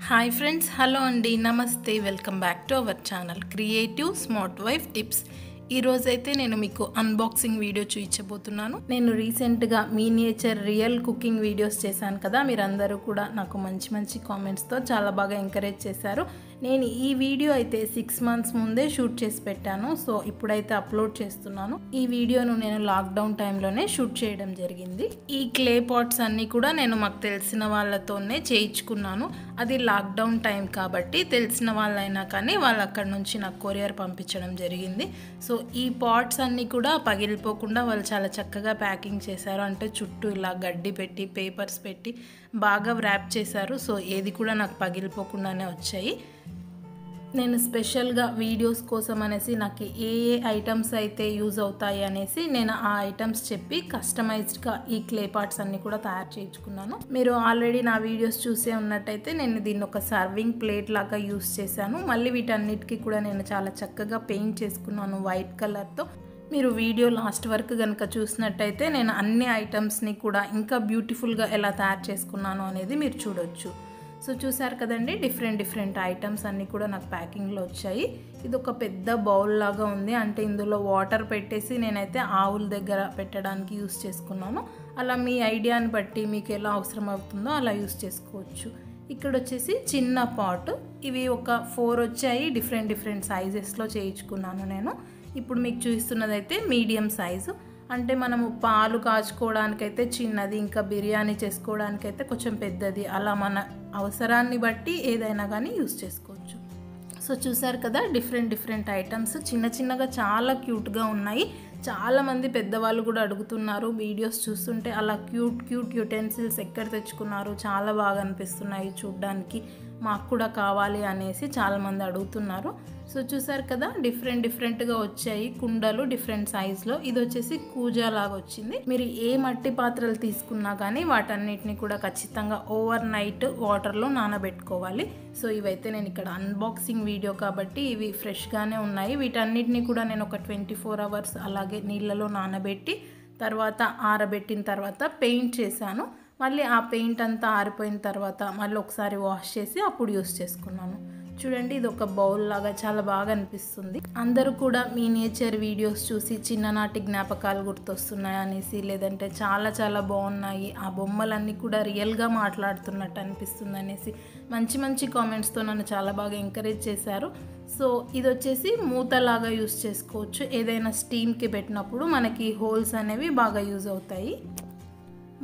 Hi friends, hello అండి, నమస్తే. Welcome back to our channel creative smart wife tips. ఈరోజైతే నేను మీకు అన్బాక్సింగ్ వీడియో చూపించబోతున్నాను. నేను రీసెంట్గా మీనియేచర్ రియల్ కుకింగ్ వీడియోస్ చేశాను కదా, మీరందరూ కూడా నాకు మంచి మంచి కామెంట్స్తో చాలా బాగా ఎంకరేజ్ చేశారు. నేను ఈ వీడియో అయితే 6 months ముందే షూట్ చేసి పెట్టాను. సో ఇప్పుడైతే అప్లోడ్ చేస్తున్నాను. ఈ వీడియోను నేను లాక్డౌన్ టైంలోనే షూట్ చేయడం జరిగింది. ఈ క్లే పాట్స్ అన్నీ కూడా నేను మాకు తెలిసిన వాళ్ళతోనే చేయించుకున్నాను. అది లాక్డౌన్ టైం కాబట్టి తెలిసిన వాళ్ళైనా కానీ వాళ్ళు అక్కడి నుంచి నాకు కొరియర్ పంపించడం జరిగింది. సో ఈ పాట్స్ అన్నీ కూడా పగిలిపోకుండా వాళ్ళు చాలా చక్కగా ప్యాకింగ్ చేశారు. అంటే చుట్టూ ఇలా గడ్డి పెట్టి పేపర్స్ పెట్టి బాగా వ్రాప్ చేశారు. సో ఏది కూడా నాకు పగిలిపోకుండానే వచ్చాయి. నేను స్పెషల్గా వీడియోస్ కోసం అనేసి నాకు ఏ ఐటమ్స్ అయితే యూజ్ అవుతాయి అనేసి నేను ఆ ఐటమ్స్ చెప్పి కస్టమైజ్డ్గా ఈ క్లే పార్ట్స్ అన్నీ కూడా తయారు చేయించుకున్నాను. మీరు ఆల్రెడీ నా వీడియోస్ చూసే ఉన్నట్టయితే నేను దీన్ని ఒక సర్వింగ్ ప్లేట్ లాగా యూజ్ చేశాను. మళ్ళీ వీటన్నిటికీ కూడా నేను చాలా చక్కగా పెయింట్ చేసుకున్నాను వైట్ కలర్తో. మీరు వీడియో లాస్ట్ వరకు కనుక చూసినట్టయితే నేను అన్ని ఐటమ్స్ని కూడా ఇంకా బ్యూటిఫుల్గా ఎలా తయారు చేసుకున్నాను అనేది మీరు చూడొచ్చు. సో చూసారు కదండి, డిఫరెంట్ ఐటమ్స్ అన్నీ కూడా నాకు ప్యాకింగ్లో వచ్చాయి. ఇది ఒక పెద్ద బౌల్ లాగా ఉంది. అంటే ఇందులో వాటర్ పెట్టేసి నేనైతే ఆవుల దగ్గర పెట్టడానికి యూస్ చేసుకున్నాను. అలా మీ ఐడియాని బట్టి మీకు ఎలా అవసరం అవుతుందో అలా యూస్ చేసుకోవచ్చు. ఇక్కడ వచ్చేసి చిన్న పాట్, ఇవి ఒక 4 వచ్చాయి. డిఫరెంట్ సైజెస్లో చేయించుకున్నాను నేను. ఇప్పుడు మీకు చూపిస్తున్నదైతే మీడియం సైజు. అంటే మనము పాలు కాచుకోవడానికైతే చిన్నది, ఇంకా బిర్యానీ చేసుకోవడానికైతే కొంచెం పెద్దది, అలా మన అవసరాన్ని బట్టి ఏదైనా కానీ యూస్ చేసుకోవచ్చు. సో చూసారు కదా, డిఫరెంట్ ఐటమ్స్ చిన్నగా చాలా క్యూట్గా ఉన్నాయి. చాలామంది పెద్దవాళ్ళు కూడా అడుగుతున్నారు వీడియోస్ చూస్తుంటే, అలా క్యూట్ యుటెన్సిల్స్ ఎక్కడ తెచ్చుకున్నారు, చాలా బాగా అనిపిస్తున్నాయి చూడ్డానికి, మాకు కూడా కావాలి అనేసి చాలామంది అడుగుతున్నారు. సో చూసారు కదా, డిఫరెంట్గా వచ్చాయి కుండలు డిఫరెంట్ సైజులో. ఇది వచ్చేసి కూజా లాగా వచ్చింది. మీరు ఏ మట్టి పాత్రలు తీసుకున్నా కానీ వాటన్నిటిని కూడా ఖచ్చితంగా ఓవర్ నైట్ వాటర్లో నానబెట్టుకోవాలి. సో ఇవైతే నేను ఇక్కడ అన్బాక్సింగ్ వీడియో కాబట్టి ఇవి ఫ్రెష్గానే ఉన్నాయి. వీటన్నిటిని కూడా నేను ఒక 24 hours అలాగే నీళ్ళలో నానబెట్టి తర్వాత ఆరబెట్టిన తర్వాత పెయింట్ చేశాను. మళ్ళీ ఆ పెయింట్ అంతా ఆరిపోయిన తర్వాత మళ్ళీ ఒకసారి వాష్ చేసి అప్పుడు యూస్ చేసుకున్నాను. చూడండి, ఇది ఒక బౌల్ లాగా చాలా బాగా అనిపిస్తుంది. అందరూ కూడా మీనియేచర్ వీడియోస్ చూసి చిన్ననాటి జ్ఞాపకాలు గుర్తొస్తున్నాయి అనేసి, లేదంటే చాలా బాగున్నాయి, ఆ బొమ్మలన్నీ కూడా రియల్గా మాట్లాడుతున్నట్టు అనిపిస్తుంది అనేసి మంచి కామెంట్స్తో నన్ను చాలా బాగా ఎంకరేజ్ చేశారు. సో ఇది వచ్చేసి మూతలాగా యూస్ చేసుకోవచ్చు. ఏదైనా స్టీమ్కి పెట్టినప్పుడు మనకి హోల్స్ అనేవి బాగా యూజ్ అవుతాయి.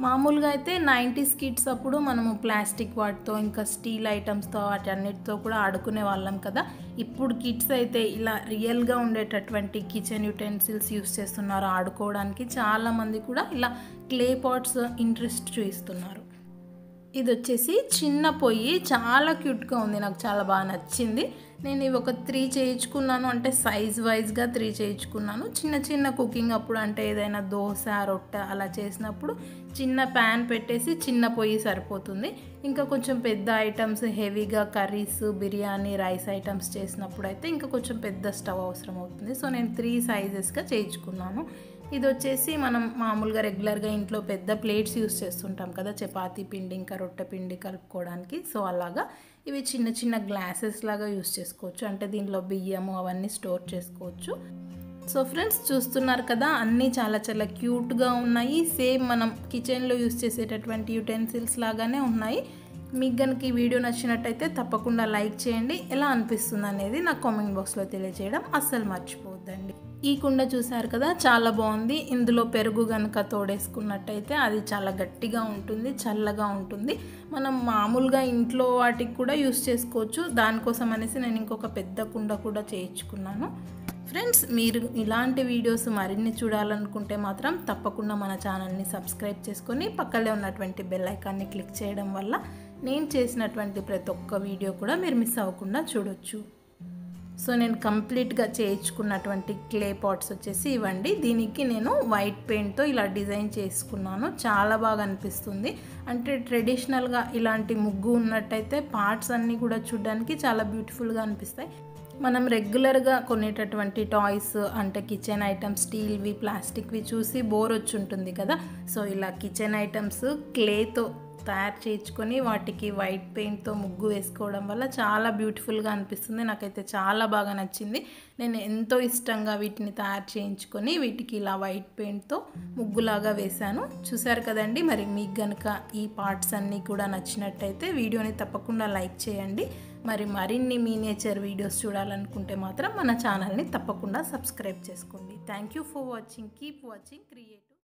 మామూలుగా అయితే 90s కిడ్స్ అప్పుడు మనము ప్లాస్టిక్ వాటితో ఇంకా స్టీల్ ఐటమ్స్తో వాటి అన్నిటితో కూడా ఆడుకునే వాళ్ళం కదా. ఇప్పుడు కిడ్స్ అయితే ఇలా రియల్గా ఉండేటటువంటి కిచెన్ యుటెన్సిల్స్ యూస్ చేస్తున్నారు ఆడుకోవడానికి. చాలామంది కూడా ఇలా క్లే పాట్స్ ఇంట్రెస్ట్ చూపిస్తున్నారు. ఇది వచ్చేసి చిన్న పొయ్యి, చాలా క్యూట్గా ఉంది, నాకు చాలా బాగా నచ్చింది. నేను ఇవి ఒక 3 చేయించుకున్నాను. అంటే సైజ్ వైజ్గా 3 చేయించుకున్నాను. చిన్న కుకింగ్ అప్పుడు, అంటే ఏదైనా దోశ రొట్టె అలా చేసినప్పుడు చిన్న ప్యాన్ పెట్టేసి చిన్న పొయ్యి సరిపోతుంది. ఇంకా కొంచెం పెద్ద ఐటమ్స్ హెవీగా కర్రీస్, బిర్యానీ, రైస్ ఐటమ్స్ చేసినప్పుడు అయితే ఇంకా కొంచెం పెద్ద స్టవ్ అవసరం అవుతుంది. సో నేను 3 సైజెస్గా చేయించుకున్నాను. ఇది వచ్చేసి మనం మామూలుగా రెగ్యులర్గా ఇంట్లో పెద్ద ప్లేట్స్ యూస్ చేస్తుంటాం కదా, చపాతీ పిండి ఇంకా రొట్టె పిండి కలుపుకోవడానికి. సో అలాగా ఇవి చిన్న గ్లాసెస్ లాగా యూస్ చేసుకోవచ్చు. అంటే దీనిలో బియ్యము అవన్నీ స్టోర్ చేసుకోవచ్చు. సో ఫ్రెండ్స్ చూస్తున్నారు కదా, అన్నీ చాలా క్యూట్గా ఉన్నాయి. సేమ్ మనం కిచెన్లో యూస్ చేసేటటువంటి యుటెన్సిల్స్ లాగానే ఉన్నాయి. మీకు కనుక ఈ వీడియో నచ్చినట్టయితే తప్పకుండా లైక్ చేయండి. ఎలా అనిపిస్తుంది అనేది నాకు కామెంట్ బాక్స్లో తెలియజేయడం అస్సలు మర్చిపోవద్దండి. ఈ కుండ చూసారు కదా, చాలా బాగుంది. ఇందులో పెరుగు కనుక తోడేసుకున్నట్టయితే అది చాలా గట్టిగా ఉంటుంది, చల్లగా ఉంటుంది. మనం మామూలుగా ఇంట్లో వాటికి కూడా యూస్ చేసుకోవచ్చు. దానికోసం అనేసి నేను ఇంకొక పెద్ద కుండ కూడా చేయించుకున్నాను. ఫ్రెండ్స్, మీరు ఇలాంటి వీడియోస్ మరిన్ని చూడాలనుకుంటే మాత్రం తప్పకుండా మన ఛానల్ని సబ్స్క్రైబ్ చేసుకొని పక్కనే ఉన్నటువంటి బెల్ ఐకాన్ని క్లిక్ చేయడం వల్ల నేను చేసినటువంటి ప్రతి ఒక్క వీడియో కూడా మీరు మిస్ అవ్వకుండా చూడొచ్చు. సో నేను కంప్లీట్గా చేయించుకున్నటువంటి క్లే పాట్స్ వచ్చేసి ఇవ్వండి. దీనికి నేను వైట్ పెయింట్తో ఇలా డిజైన్ చేసుకున్నాను. చాలా బాగా అనిపిస్తుంది. అంటే ట్రెడిషనల్గా ఇలాంటి ముగ్గు ఉన్నట్టయితే పార్ట్స్ అన్నీ కూడా చూడడానికి చాలా బ్యూటిఫుల్గా అనిపిస్తాయి. మనం రెగ్యులర్గా కొనేటటువంటి టాయ్స్ అంటే కిచెన్ ఐటమ్స్ స్టీల్వి ప్లాస్టిక్వి చూసి బోర్ వచ్చి ఉంటుంది కదా. సో ఇలా కిచెన్ ఐటమ్స్ క్లేతో తయారు చేయించుకొని వాటికి వైట్ పెయింట్తో ముగ్గు వేసుకోవడం వల్ల చాలా బ్యూటిఫుల్గా అనిపిస్తుంది. నాకైతే చాలా బాగా నచ్చింది. నేను ఎంతో ఇష్టంగా వీటిని తయారు చేయించుకొని వీటికి ఇలా వైట్ పెయింట్తో ముగ్గులాగా వేశాను. చూసారు కదండి. మరి మీకు కనుక ఈ పార్ట్స్ అన్నీ కూడా నచ్చినట్టయితే వీడియోని తప్పకుండా లైక్ చేయండి. మరి మరిన్ని మినియేచర్ వీడియోస్ చూడాలనుకుంటే మాత్రం మన ఛానల్ని తప్పకుండా సబ్స్క్రైబ్ చేసుకోండి. Thank you for watching. Keep watching creative.